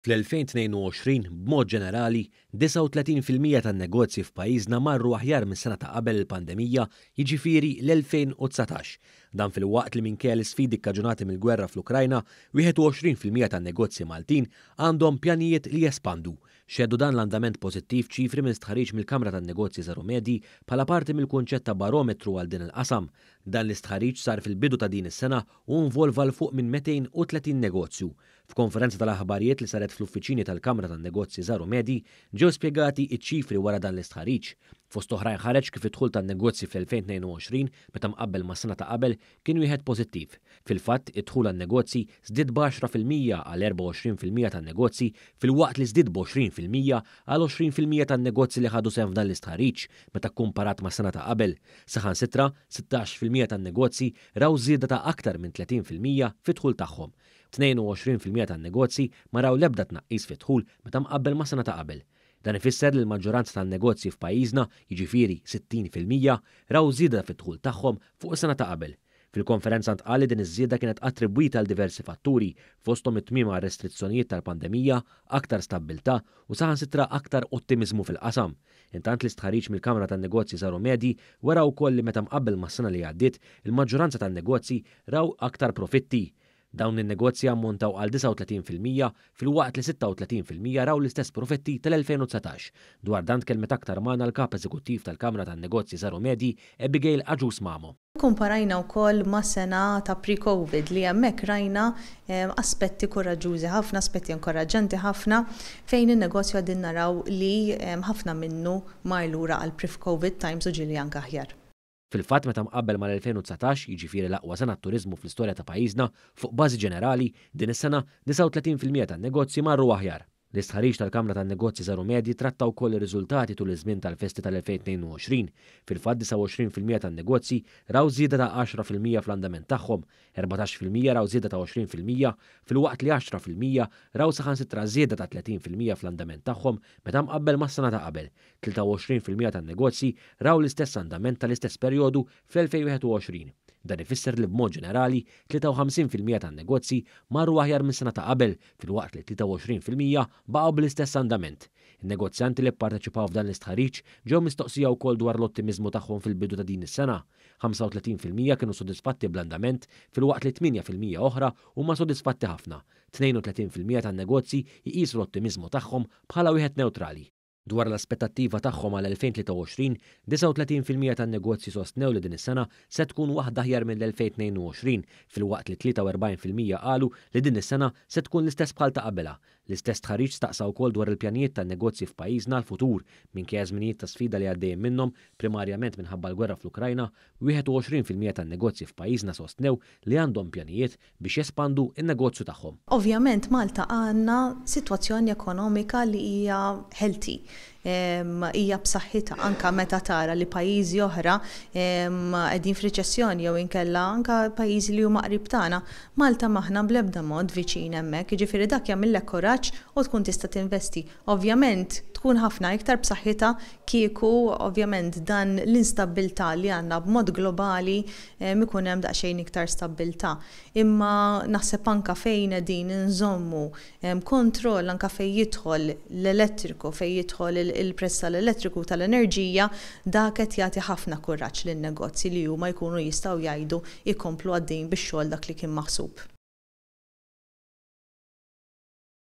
Fl-2022 b'mod ġenerali 39% tan-negozji f'pajjiżna marru aħjar mis-sena ta' qabel il-pandemija, jiġifieri l-2019. Dan fil-waqt li minkejja l-isfidi kkaġunati mill-gwerra fl-Ukrajna, 21% tan-negozji Maltin għandhom pjanijiet li jespandu. Xeddu dan l-andament pożittiv ċifri minn stħarriġ mill-Kamra tan-Negozji Żaru Medji bħala parti mill-kunċett ta' barometru għal din il-qasam. Dan l-istħarriġ sar fil-bidu ta' din is-sena u involva l fuq minn 230 negozju. F'konferenza tal-aħbarijiet li saret fl-uffiċini tal-Kamra tan-Negozji Żaru Medji ġew spjegati iċ-ċifri wara dan l-istħarriġ. Fost oħrajn ħareġ kif id-dħul tan-negozji fl-2022 meta mqabbel mas-sena ta' qabel kien wieħed pożittiv. Fil-fatt, id-dħul għan-negozji żdied b'10% għal 24% tan-negozji fil-waqt li żdied b'20% għal 20% tan-negozji li ħadu sehem f'dan l-istħarriġ meta kkumparat mas-sena ta' qabel. Saħansitra 16% tan-negozji raw żieda ta' aktar minn 30% fid-dħul tagħhom. 22% tan-negozji ma raw l-ebda tnaqqis fid-dħul meta mqabbel mas-sena ta' qabel. Dan ifisser li l-maġġoranza tan-negozji f'pajjiżna, jiġifieri 60%, raw żieda fid-dħul tagħhom fuq is-sena ta' qabel. Fil-konferenza ntqal li din iż-żieda kienet attribwita għal diversi fatturi, fosthom it-tmiem għar-restrizzjonijiet tal-pandemija, aktar stabbiltà u saħansitra aktar ottimiżmu fil-qasam. Intant l-istħarriġ mill-Kamra tan-Negozji Żaru Medji wara wkoll li meta mqabbel mas-sena li għaddiet, il-maġġoranza tan-negozji raw aktar profitti. Dawn in-negozji ammontaw għal 39% fil-waqt li 36% raw l-istess profitti tal-2019. Dwar dan tkellmet aktar magħna l-kap eżekuttiv tal-Kamra tan-Negozji Żaru Medji, Abigail Aġus Mamo. Komparajna wkoll ma' sena ta' pre-COVID li hemmhekk rajna aspetti koraġġużi ħafna, aspetti inkoraġġanti ħafna fejn in-negozju għadin naraw li ħafna minnu mar lura għal pre-COVID times u ġieli anke aħjar. Fil-fatt meta mqabbel mal-2019, jiġifieri l-aqwa sena t-turiżmu fl-istorja ta' pajjiżna, fuq bażi ġenerali, din is-sena 39% tan-negozji marru aħjar. L-istħarriġ tal-Kamra tan-Negozji Żaru Medji tratta wkoll ir-riżultati tul iż-żmien tal-festi tal-2022. Fil-fatt 29% tan-negozji raw żieda ta' 10% fl-andament tagħhom, 14% raw żieda ta' 20%, fil-waqt li 10% raw saħansitra żieda ta' 30% fl-andament tagħhom meta mqabbel mas-sena ta' qabel. 23% tan-negozji raw l-istess andament tal-istess perjodu fl-2021. Dan ifisser li b'mod ġenerali 53% tan-negozji marru aħjar mis-sena ta' qabel fil-waqt li 23% baqgħu bl-istess andament. In-negozjanti li pparteċipaw f'dan l-istħarriġ ġew mistoqsija wkoll dwar l-ottimiżmu tagħhom fil-bidu ta' din is-sena. 35% kienu sodisfatti bl-andament fil-waqt li 8% oħra huma sodisfatti ħafna. 32% tan-negozji jqisu l-ottimiżmu tagħhom bħala wieħed neutrali. Dwar l-aspettattiva tagħhom għal 2023, 39% tan-negozji sostnew li din is-sena se tkun waħda aħjar mill-2022, fil-waqt li 43% qalu li din is-sena se tkun l-istess bħal ta' qabelha. L-istess tħarriġ staqsa wkoll dwar il-pjanijiet tan-negozji f'pajjiżna l-futur minkejja żminijiet ta' sfida li għaddejjin minnhom primarjament minħabba l-gwerra fl-Ukrajna, 21% tan-negozji f'pajjiżna sostnew li għandhom pjanijiet biex jespandu n-negozju tagħhom. Ovvjament Malta għandna sitwazzjoni ekonomika li hija healthy. Hija b'saħħitha anke meta tara li pajjiżi oħra qegħdin f'riċessjoni jew inkella anke pajjiżi li huma qrib tagħna, Malta maħna bl-ebda mod viċin hemmhekk, jiġifieri dak jagħmilek kuraġġ u tkun tista' tinvesti. Ovvjament tkun ħafna iktar b'saħħitha kieku ovvjament dan l-instabilità li għandna b'mod globali ikun hemm daqsxejn iktar stabbiltà. Imma naħseb anke fejn qegħdin inżommu kontroll anke fejn jidħol l-elettriku, fejn jidħol il-prezz tal-elettriku tal-enerġija, dak qed jagħti ħafna kuraġġ lin-negozji li huma jkunu jistgħu jgħidu jkomplu għaddejjin bix-xogħol dak li kien maħsub.